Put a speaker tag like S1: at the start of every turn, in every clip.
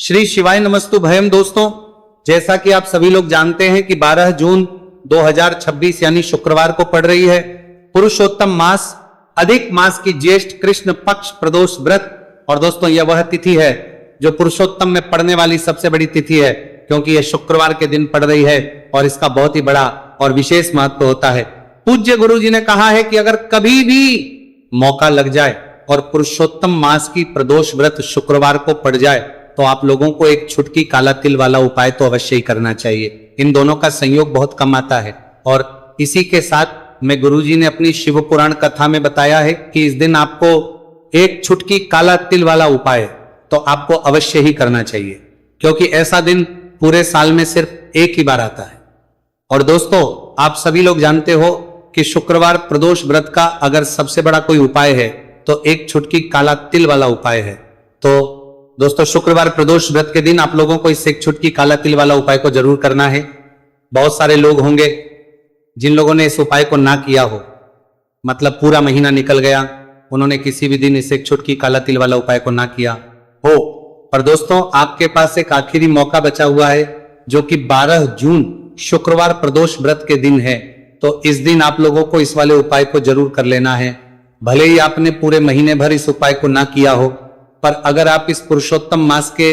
S1: श्री शिवाय नमस्तु भयम। दोस्तों, जैसा कि आप सभी लोग जानते हैं कि 12 जून 2026 यानी शुक्रवार को पड़ रही है पुरुषोत्तम मास, अधिक मास की ज्येष्ठ कृष्ण पक्ष प्रदोष व्रत। और दोस्तों, यह वह तिथि है जो पुरुषोत्तम में पड़ने वाली सबसे बड़ी तिथि है, क्योंकि यह शुक्रवार के दिन पड़ रही है और इसका बहुत ही बड़ा और विशेष महत्व होता है। पूज्य गुरु जी ने कहा है कि अगर कभी भी मौका लग जाए और पुरुषोत्तम मास की प्रदोष व्रत शुक्रवार को पड़ जाए तो आप लोगों को एक छुटकी काला तिल वाला उपाय तो अवश्य ही करना चाहिए। इन दोनों का संयोग बहुत कम आता है। और इसी के साथ में गुरुजी ने अपनी शिव पुराण कथा में बताया है कि इस दिन आपको एक छुटकी काला तिल वाला उपाय तो आपको अवश्य ही करना चाहिए, क्योंकि ऐसा दिन पूरे साल में सिर्फ एक ही बार आता है। और दोस्तों, आप सभी लोग जानते हो कि शुक्रवार प्रदोष व्रत का अगर सबसे बड़ा कोई उपाय है तो एक छुटकी काला तिल वाला उपाय है। तो दोस्तों, शुक्रवार प्रदोष व्रत के दिन आप लोगों को इस एक छुटकी काला तिल वाला उपाय को जरूर करना है। बहुत सारे लोग होंगे जिन लोगों ने इस उपाय को ना किया हो, मतलब पूरा महीना निकल गया, उन्होंने किसी भी दिन इस एक छुटकी काला तिल वाला उपाय को ना किया हो। पर दोस्तों, आपके पास एक आखिरी मौका बचा हुआ है जो कि 12 जून शुक्रवार प्रदोष व्रत के दिन है। तो इस दिन आप लोगों को इस वाले उपाय को जरूर कर लेना है। भले ही आपने पूरे महीने भर इस उपाय को ना किया हो, पर अगर आप इस पुरुषोत्तम मास के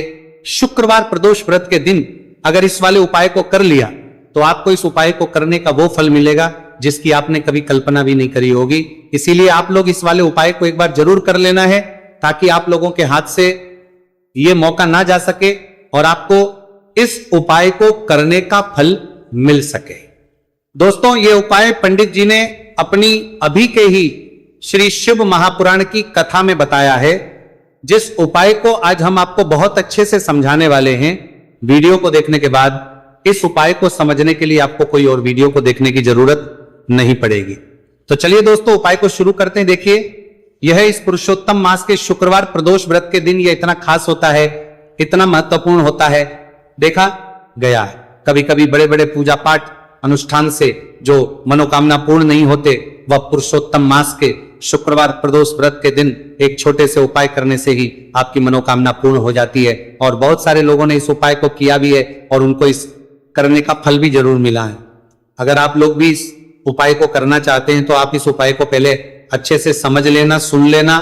S1: शुक्रवार प्रदोष व्रत के दिन अगर इस वाले उपाय को कर लिया तो आपको इस उपाय को करने का वो फल मिलेगा जिसकी आपने कभी कल्पना भी नहीं करी होगी। इसीलिए आप लोग इस वाले उपाय को एक बार जरूर कर लेना है, ताकि आप लोगों के हाथ से ये मौका ना जा सके और आपको इस उपाय को करने का फल मिल सके। दोस्तों, ये उपाय पंडित जी ने अपनी अभी के ही श्री शिव महापुराण की कथा में बताया है, जिस उपाय को आज हम आपको बहुत अच्छे से समझाने वाले हैं। वीडियो को देखने के बाद इस उपाय को समझने के लिए आपको कोई और वीडियो को देखने की जरूरत नहीं पड़ेगी। तो चलिए दोस्तों, उपाय को शुरू करते हैं। देखिए, यह इस पुरुषोत्तम मास के शुक्रवार प्रदोष व्रत के दिन यह इतना खास होता है, इतना महत्वपूर्ण होता है, देखा गया है। कभी कभी बड़े बड़े पूजा पाठ अनुष्ठान से जो मनोकामना पूर्ण नहीं होते, वह पुरुषोत्तम मास के शुक्रवार प्रदोष व्रत के दिन एक छोटे से उपाय करने से ही आपकी मनोकामना पूर्ण हो जाती है। और बहुत सारे लोगों ने इस उपाय को किया भी है और उनको इस करने का फल भी जरूर मिला है। अगर आप लोग भी इस उपाय को करना चाहते हैं तो आप इस उपाय को पहले अच्छे से समझ लेना, सुन लेना,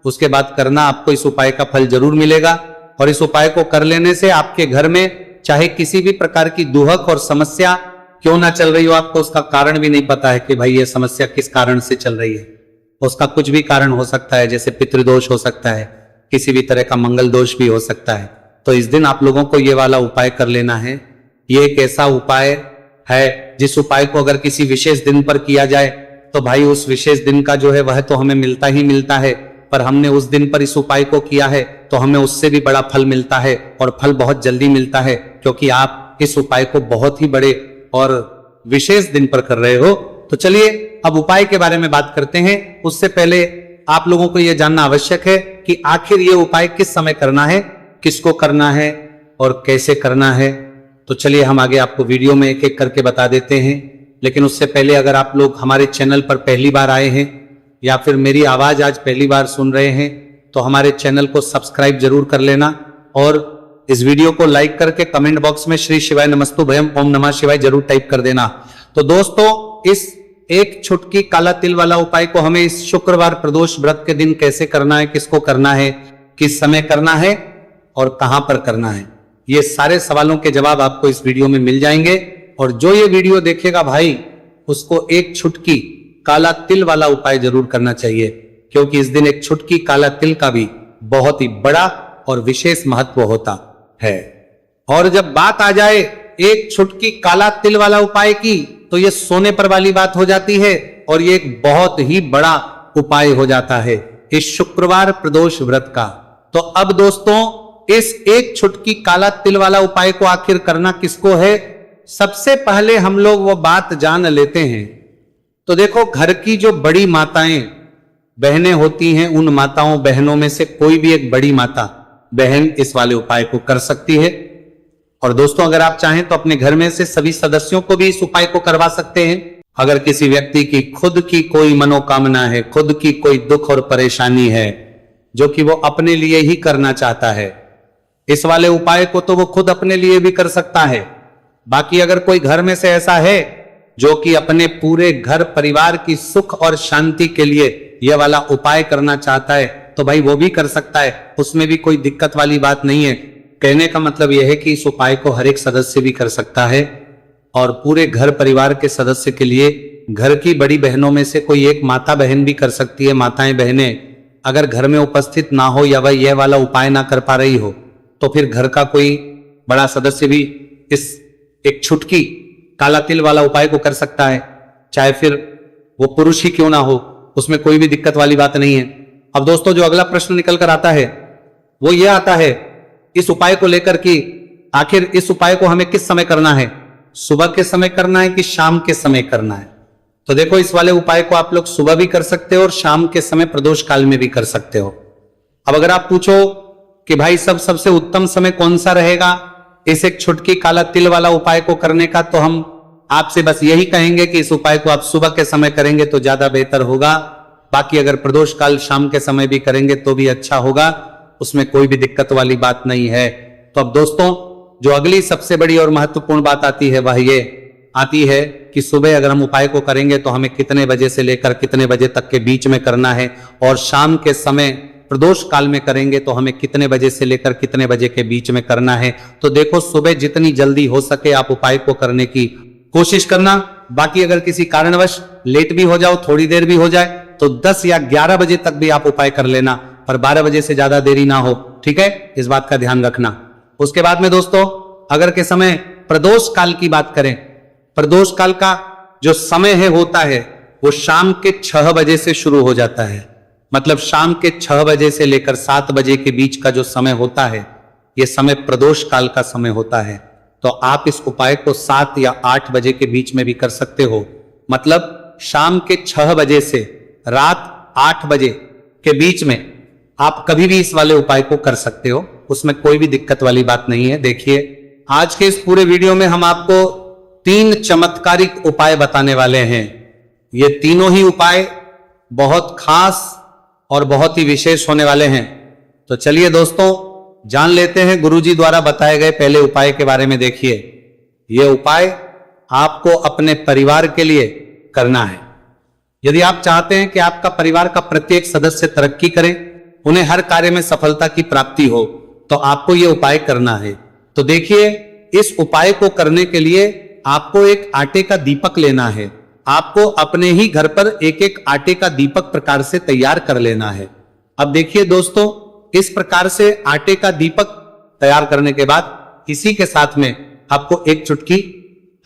S1: उसके बाद करना। आपको इस उपाय का फल जरूर मिलेगा। और इस उपाय को कर लेने से आपके घर में चाहे किसी भी प्रकार की दुहक और समस्या क्यों ना चल रही हो, आपको उसका कारण भी नहीं पता है कि भाई ये समस्या किस कारण से चल रही है, उसका कुछ भी कारण हो सकता है, जैसे पितृदोष हो सकता है, किसी भी तरह का मंगल दोष भी हो सकता है। तो इस दिन आप लोगों को ये वाला उपाय कर लेना है। ये एक ऐसा उपाय है जिस उपाय को अगर किसी विशेष दिन पर किया जाए तो भाई उस विशेष दिन का जो है वह तो हमें मिलता ही मिलता है, पर हमने उस दिन पर इस उपाय को किया है तो हमें उससे भी बड़ा फल मिलता है, और फल बहुत जल्दी मिलता है, क्योंकि आप इस उपाय को बहुत ही बड़े और विशेष दिन पर कर रहे हो। तो चलिए अब उपाय के बारे में बात करते हैं। उससे पहले आप लोगों को यह जानना आवश्यक है कि आखिर यह उपाय किस समय करना है, किसको करना है और कैसे करना है। तो चलिए हम आगे आपको वीडियो में एक एक करके बता देते हैं। लेकिन उससे पहले अगर आप लोग हमारे चैनल पर पहली बार आए हैं या फिर मेरी आवाज आज पहली बार सुन रहे हैं तो हमारे चैनल को सब्सक्राइब जरूर कर लेना, और इस वीडियो को लाइक करके कमेंट बॉक्स में श्री शिवाय नमस्तु भयम ओम नमः शिवाय जरूर टाइप कर देना। तो दोस्तों, इस एक छुटकी काला तिल वाला उपाय को हमें इस शुक्रवार प्रदोष व्रत के दिन कैसे करना है, किसको करना है, किस समय करना है और कहां पर करना है, ये सारे सवालों के जवाब आपको इस वीडियो में मिल जाएंगे। और जो ये वीडियो देखेगा भाई, उसको एक छुटकी काला तिल वाला उपाय जरूर करना चाहिए, क्योंकि इस दिन एक छुटकी काला तिल का भी बहुत ही बड़ा और विशेष महत्व होता है। और जब बात आ जाए एक छुटकी काला तिल वाला उपाय की, तो ये सोने पर वाली बात हो जाती है और ये एक बहुत ही बड़ा उपाय हो जाता है इस शुक्रवार प्रदोष व्रत का। तो अब दोस्तों, इस एक छुटकी काला तिल वाला उपाय को आखिर करना किसको है, सबसे पहले हम लोग वो बात जान लेते हैं। तो देखो, घर की जो बड़ी माताएं बहनें होती हैं, उन माताओं बहनों में से कोई भी एक बड़ी माता बहन इस वाले उपाय को कर सकती है। और दोस्तों, अगर आप चाहें तो अपने घर में से सभी सदस्यों को भी इस उपाय को करवा सकते हैं। अगर किसी व्यक्ति की खुद की कोई मनोकामना है, खुद की कोई दुख और परेशानी है जो कि वो अपने लिए ही करना चाहता है, इस वाले उपाय को तो वो खुद अपने लिए भी कर सकता है। बाकी अगर कोई घर में से ऐसा है जो कि अपने पूरे घर परिवार की सुख और शांति के लिए यह वाला उपाय करना चाहता है तो भाई वो भी कर सकता है, उसमें भी कोई दिक्कत वाली बात नहीं है। कहने का मतलब यह है कि इस उपाय को हर एक सदस्य भी कर सकता है और पूरे घर परिवार के सदस्य के लिए घर की बड़ी बहनों में से कोई एक माता बहन भी कर सकती है। माताएं बहनें अगर घर में उपस्थित ना हो या वह यह वाला उपाय ना कर पा रही हो तो फिर घर का कोई बड़ा सदस्य भी इस एक छुटकी काला तिल वाला उपाय को कर सकता है, चाहे फिर वो पुरुष ही क्यों ना हो, उसमें कोई भी दिक्कत वाली बात नहीं है। अब दोस्तों जो अगला प्रश्न निकल कर आता है वो ये आता है इस उपाय को लेकर कि आखिर इस उपाय को हमें किस समय करना है, सुबह के समय करना है कि शाम के समय करना है। तो देखो इस वाले उपाय को आप लोग सुबह भी कर सकते हो और शाम के समय प्रदोष काल में भी कर सकते हो। अब अगर आप पूछो कि भाई सबसे उत्तम समय कौन सा रहेगा इस एक छुटकी काला तिल वाला उपाय को करने का, तो हम आपसे बस यही कहेंगे कि इस उपाय को आप सुबह के समय करेंगे तो ज्यादा बेहतर होगा। बाकी अगर प्रदोष काल शाम के समय भी करेंगे तो भी अच्छा होगा, उसमें कोई भी दिक्कत वाली बात नहीं है। तो अब दोस्तों जो अगली सबसे बड़ी और महत्वपूर्ण बात आती है वह ये आती है कि सुबह अगर हम उपाय को करेंगे तो हमें कितने बजे से लेकर कितने बजे तक के बीच में करना है, और शाम के समय प्रदोष काल में करेंगे तो हमें कितने बजे से लेकर कितने बजे के बीच में करना है। तो देखो सुबह जितनी जल्दी हो सके आप उपाय को करने की कोशिश करना। बाकी अगर किसी कारणवश लेट भी हो जाओ, थोड़ी देर भी हो जाए तो 10 या 11 बजे तक भी आप उपाय कर लेना, पर 12 बजे से ज्यादा देरी ना हो, ठीक है, इस बात का ध्यान रखना। उसके बाद में दोस्तों अगर के समय प्रदोष काल की बात करें, प्रदोष काल का जो समय है होता है वो शाम के 6 बजे से शुरू हो जाता है। मतलब शाम के 6 बजे से लेकर 7 बजे के बीच का जो समय होता है यह समय प्रदोष काल का समय होता है। तो आप इस उपाय को 7 या 8 बजे के बीच में भी कर सकते हो। मतलब शाम के 6 बजे से रात 8 बजे के बीच में आप कभी भी इस वाले उपाय को कर सकते हो, उसमें कोई भी दिक्कत वाली बात नहीं है। देखिए आज के इस पूरे वीडियो में हम आपको 3 चमत्कारिक उपाय बताने वाले हैं। ये तीनों ही उपाय बहुत खास और बहुत ही विशेष होने वाले हैं। तो चलिए दोस्तों जान लेते हैं गुरुजी द्वारा बताए गए पहले उपाय के बारे में। देखिए यह उपाय आपको अपने परिवार के लिए करना है। यदि आप चाहते हैं कि आपका परिवार का प्रत्येक सदस्य तरक्की करे, उन्हें हर कार्य में सफलता की प्राप्ति हो, तो आपको यह उपाय करना है। तो देखिए इस उपाय को करने के लिए आपको एक आटे का दीपक लेना है। आपको अपने ही घर पर एक एक आटे का दीपक प्रकार से तैयार कर लेना है। अब देखिए दोस्तों इस प्रकार से आटे का दीपक तैयार करने के बाद इसी के साथ में आपको एक चुटकी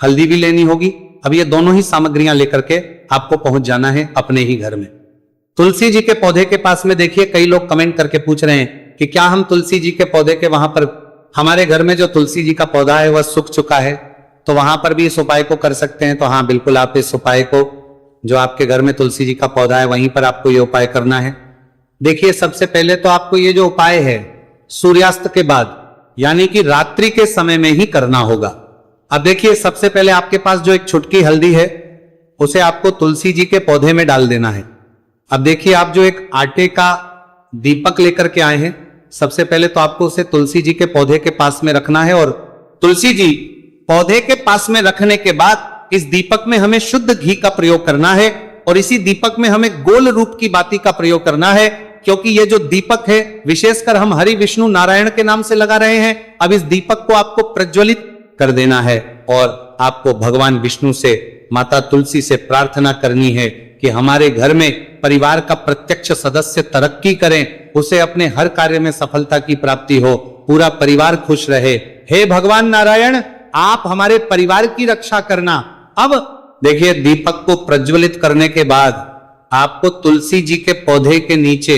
S1: हल्दी भी लेनी होगी। अब ये दोनों ही सामग्रियां लेकर के आपको पहुंच जाना है अपने ही घर में। तुलसी जी के पौधे के पास में देखिए कई लोग कमेंट करके पूछ रहे हैं कि क्या हम तुलसी जी के पौधे के वहां पर, हमारे घर में जो तुलसी जी का पौधा है वह सूख चुका है तो वहां पर भी इस उपाय को कर सकते हैं। तो हाँ बिल्कुल आप इस उपाय को, जो आपके घर में तुलसी जी का पौधा है वहीं पर आपको ये उपाय करना है। देखिए सबसे पहले तो आपको ये जो उपाय है सूर्यास्त के बाद यानी कि रात्रि के समय में ही करना होगा। अब देखिए सबसे पहले आपके पास जो एक छुटकी हल्दी है उसे आपको तुलसी जी के पौधे में डाल देना है। अब देखिए आप जो एक आटे का दीपक लेकर के आए हैं, सबसे पहले तो आपको उसे तुलसी जी के पौधे के पास में रखना है, और तुलसी जी पौधे के पास में रखने के बाद इस दीपक में हमें शुद्ध घी का प्रयोग करना है, और इसी दीपक में हमें गोल रूप की बाती का प्रयोग करना है, क्योंकि ये जो दीपक है विशेषकर हम हरि विष्णु नारायण के नाम से लगा रहे हैं। अब इस दीपक को आपको प्रज्वलित कर देना है और आपको भगवान विष्णु से, माता तुलसी से प्रार्थना करनी है कि हमारे घर में परिवार का प्रत्यक्ष सदस्य तरक्की करें, उसे अपने हर कार्य में सफलता की प्राप्ति हो, पूरा परिवार खुश रहे। हे भगवान नारायण आप हमारे परिवार की रक्षा करना। अब देखिए दीपक को प्रज्वलित करने के बाद आपको तुलसी जी के पौधे के नीचे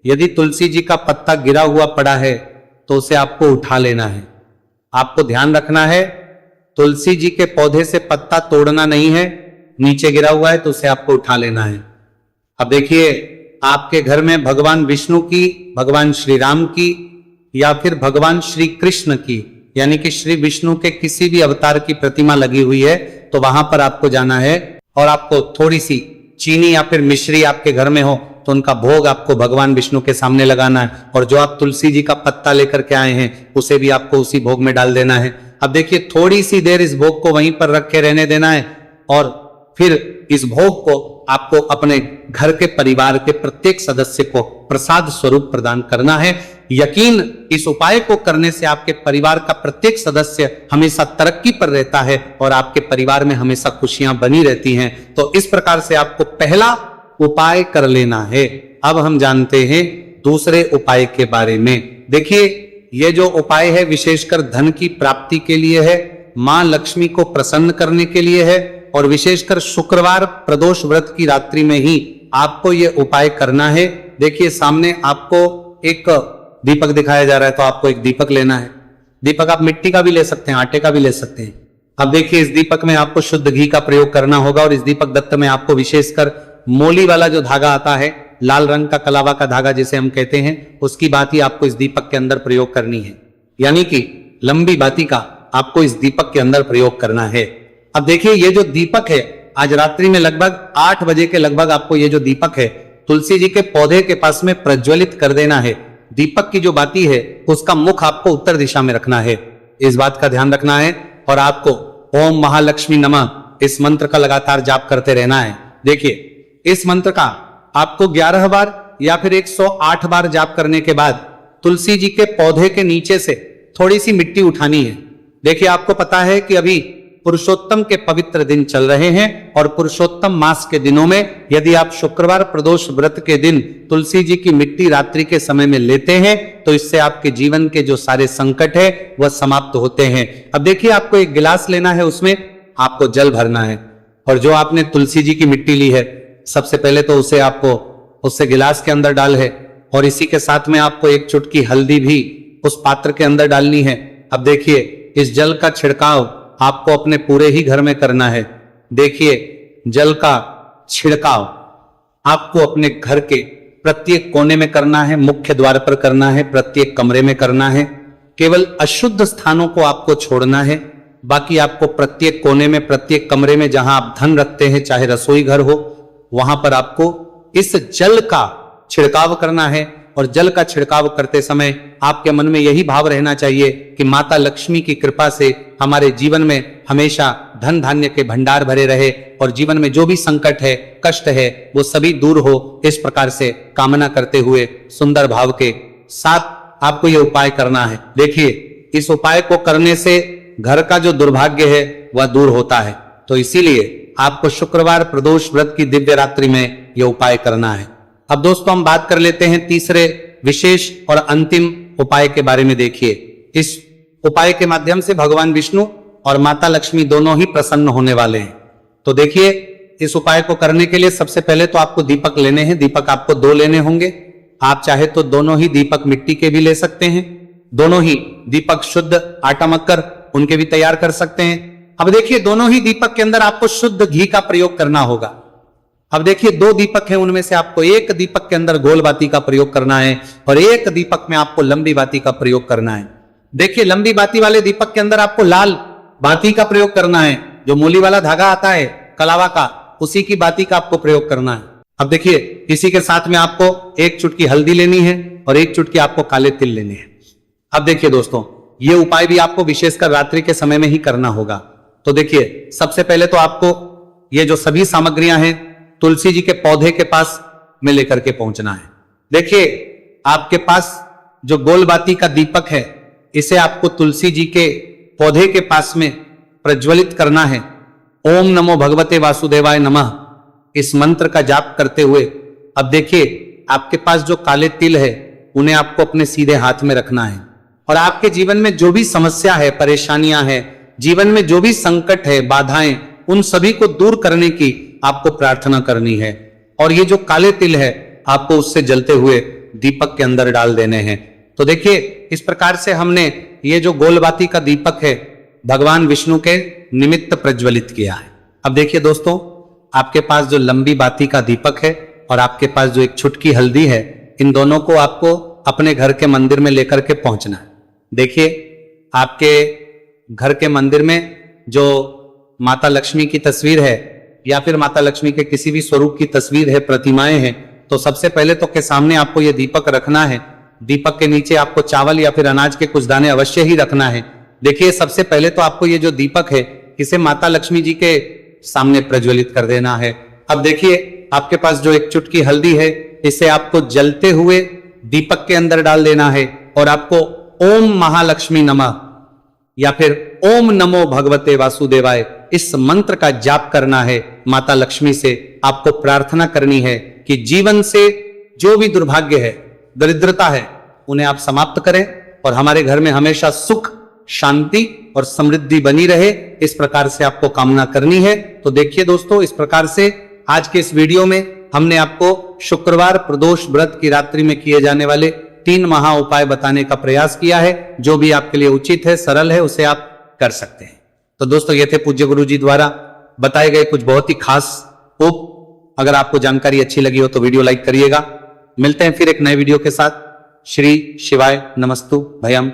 S1: यदि तुलसी जी का पत्ता गिरा हुआ पड़ा है तो उसे आपको उठा लेना है। आपको ध्यान रखना है तुलसी जी के पौधे से पत्ता तोड़ना नहीं है, नीचे गिरा हुआ है तो उसे आपको उठा लेना है। अब देखिए आपके घर में भगवान विष्णु की, भगवान श्री राम की या फिर भगवान श्री कृष्ण की यानी कि श्री विष्णु के किसी भी अवतार की प्रतिमा लगी हुई है तो वहां पर आपको जाना है और आपको थोड़ी सी चीनी या फिर मिश्री आपके घर में हो तो उनका भोग आपको भगवान विष्णु के सामने लगाना है, और जो आप तुलसी जी का पत्ता लेकर के आए हैं उसे भी आपको उसी भोग में डाल देना है। अब देखिए थोड़ी सी देर इस भोग को वहीं पर रख के रहने देना है, और फिर इस भोग को आपको अपने घर के परिवार के प्रत्येक सदस्य को प्रसाद स्वरूप प्रदान करना है। यकीन, इस उपाय को करने से आपके परिवार का प्रत्येक सदस्य हमेशा तरक्की पर रहता है और आपके परिवार में हमेशा खुशियां बनी रहती हैं। तो इस प्रकार से आपको पहला उपाय कर लेना है। अब हम जानते हैं दूसरे उपाय के बारे में। देखिए ये जो उपाय है विशेषकर धन की प्राप्ति के लिए है, मां लक्ष्मी को प्रसन्न करने के लिए है, और विशेषकर शुक्रवार प्रदोष व्रत की रात्रि में ही आपको ये उपाय करना है। देखिए सामने आपको एक दीपक दिखाया जा रहा है, तो आपको एक दीपक लेना है। दीपक आप मिट्टी का भी ले सकते हैं, आटे का भी ले सकते हैं। अब देखिए इस दीपक में आपको शुद्ध घी का प्रयोग करना होगा, और इस दीपक दत्त में आपको विशेषकर मोली वाला जो धागा आता है, लाल रंग का कलावा का धागा जिसे हम कहते हैं, उसकी बाती आपको इस दीपक के अंदर प्रयोग करनी है, यानी कि लंबी बाती का आपको इस दीपक के अंदर प्रयोग करना है। अब देखिए ये जो दीपक है, आज रात्रि में लगभग 8 बजे के लगभग आपको ये जो दीपक है तुलसी जी के पौधे के पास में प्रज्वलित कर देना है। दीपक की जो बाती है उसका मुख आपको उत्तर दिशा में रखना है, इस बात का ध्यान रखना है। और आपको ओम महालक्ष्मी नमः इस मंत्र का लगातार जाप करते रहना है। देखिए इस मंत्र का आपको 11 बार या फिर 108 बार जाप करने के बाद तुलसी जी के पौधे के नीचे से थोड़ी सी मिट्टी उठानी है। देखिए आपको पता है कि अभी पुरुषोत्तम के पवित्र दिन चल रहे हैं, और पुरुषोत्तम मास के दिनों में यदि आप शुक्रवार प्रदोष व्रत के दिन तुलसी जी की मिट्टी रात्रि के समय में लेते हैं तो इससे आपके जीवन के जो सारे संकट है वह समाप्त होते हैं। अब देखिए आपको एक गिलास लेना है, उसमें आपको जल भरना है, और जो आपने तुलसी जी की मिट्टी ली है सबसे पहले तो उसे आपको उससे गिलास के अंदर डाल है, और इसी के साथ में आपको एक चुटकी हल्दी भी उस पात्र के अंदर डालनी है। अब देखिए इस जल का छिड़काव आपको अपने पूरे ही घर में करना है। देखिए जल का छिड़काव आपको अपने घर के प्रत्येक कोने में करना है, मुख्य द्वार पर करना है, प्रत्येक कमरे में करना है। केवल अशुद्ध स्थानों को आपको छोड़ना है, बाकी आपको प्रत्येक कोने में, प्रत्येक कमरे में जहां आप धन रखते हैं, चाहे रसोई घर हो, वहां पर आपको इस जल का छिड़काव करना है। और जल का छिड़काव करते समय आपके मन में यही भाव रहना चाहिए कि माता लक्ष्मी की कृपा से हमारे जीवन में हमेशा धन धान्य के भंडार भरे रहे, और जीवन में जो भी संकट है, कष्ट है, वो सभी दूर हो। इस प्रकार से कामना करते हुए सुंदर भाव के साथ आपको ये उपाय करना है। देखिए इस उपाय को करने से घर का जो दुर्भाग्य है वह दूर होता है, तो इसीलिए आपको शुक्रवार प्रदोष व्रत की दिव्य रात्रि में यह उपाय करना है। अब दोस्तों हम बात कर लेते हैं तीसरे विशेष और अंतिम उपाय के बारे में। देखिए इस उपाय के माध्यम से भगवान विष्णु और माता लक्ष्मी दोनों ही प्रसन्न होने वाले हैं। तो देखिए इस उपाय को करने के लिए सबसे पहले तो आपको दीपक लेने हैं। दीपक आपको 2 लेने होंगे। आप चाहे तो दोनों ही दीपक मिट्टी के भी ले सकते हैं, दोनों ही दीपक शुद्ध आटा मक्कर उनके भी तैयार कर सकते हैं। अब देखिए दोनों ही दीपक के अंदर आपको शुद्ध घी का प्रयोग करना होगा। अब देखिए 2 दीपक हैं, उनमें से आपको एक दीपक के अंदर गोल बाती का प्रयोग करना है, और एक दीपक में आपको लंबी बाती का प्रयोग करना है। देखिए लंबी बाती वाले दीपक के अंदर आपको लाल बाती का प्रयोग करना है, जो मूली वाला धागा आता है कलावा का, उसी की बाती का आपको प्रयोग करना है। अब देखिए इसी के साथ में आपको एक चुटकी हल्दी लेनी है और एक चुटकी आपको काले तिल लेने हैं। अब देखिए दोस्तों ये उपाय भी आपको विशेषकर रात्रि के समय में ही करना होगा। तो देखिए सबसे पहले तो आपको ये जो सभी सामग्रियां हैं तुलसी जी के पौधे के पास में लेकर के पहुंचना है। देखिए आपके पास जो गोलबाती का दीपक है इसे आपको तुलसी जी के पौधे के पास में प्रज्वलित करना है। ओम नमो भगवते वासुदेवाय नमः इस मंत्र का जाप करते हुए अब देखिए आपके पास जो काले तिल है उन्हें आपको अपने सीधे हाथ में रखना है, और आपके जीवन में जो भी समस्या है, परेशानियां हैं, जीवन में जो भी संकट है, बाधाएं, उन सभी को दूर करने की आपको प्रार्थना करनी है। और ये जो काले तिल है आपको उससे जलते हुए दीपक के अंदर डाल देने हैं। तो देखिए इस प्रकार से हमने ये जो गोलबाती का दीपक है भगवान विष्णु के निमित्त प्रज्वलित किया है। अब देखिए दोस्तों आपके पास जो लंबी बाती का दीपक है और आपके पास जो एक छुटकी हल्दी है, इन दोनों को आपको अपने घर के मंदिर में लेकर के पहुंचना है। देखिए आपके घर के मंदिर में जो माता लक्ष्मी की तस्वीर है या फिर माता लक्ष्मी के किसी भी स्वरूप की तस्वीर है, प्रतिमाएं हैं, तो सबसे पहले तो के सामने आपको ये दीपक रखना है। दीपक के नीचे आपको चावल या फिर अनाज के कुछ दाने अवश्य ही रखना है। देखिए, सबसे पहले तो आपको ये जो दीपक है इसे माता लक्ष्मी जी के सामने प्रज्वलित कर देना है। अब देखिए, आपके पास जो एक चुटकी हल्दी है इसे आपको जलते हुए दीपक के अंदर डाल देना है और आपको ओम महालक्ष्मी नमः या फिर ओम नमो भगवते वासुदेवाय इस मंत्र का जाप करना है। माता लक्ष्मी से आपको प्रार्थना करनी है कि जीवन से जो भी दुर्भाग्य है, दरिद्रता है, उन्हें आप समाप्त करें और हमारे घर में हमेशा सुख, शांति और समृद्धि बनी रहे। इस प्रकार से आपको कामना करनी है। तो देखिए दोस्तों, इस प्रकार से आज के इस वीडियो में हमने आपको शुक्रवार प्रदोष व्रत की रात्रि में किए जाने वाले 3 महा उपाय बताने का प्रयास किया है। जो भी आपके लिए उचित है, सरल है, उसे आप कर सकते हैं। तो दोस्तों, ये थे पूज्य गुरु जी द्वारा बताए गए कुछ बहुत ही खास उप। अगर आपको जानकारी अच्छी लगी हो तो वीडियो लाइक करिएगा। मिलते हैं फिर एक नए वीडियो के साथ। श्री शिवाय नमस्तु भयम।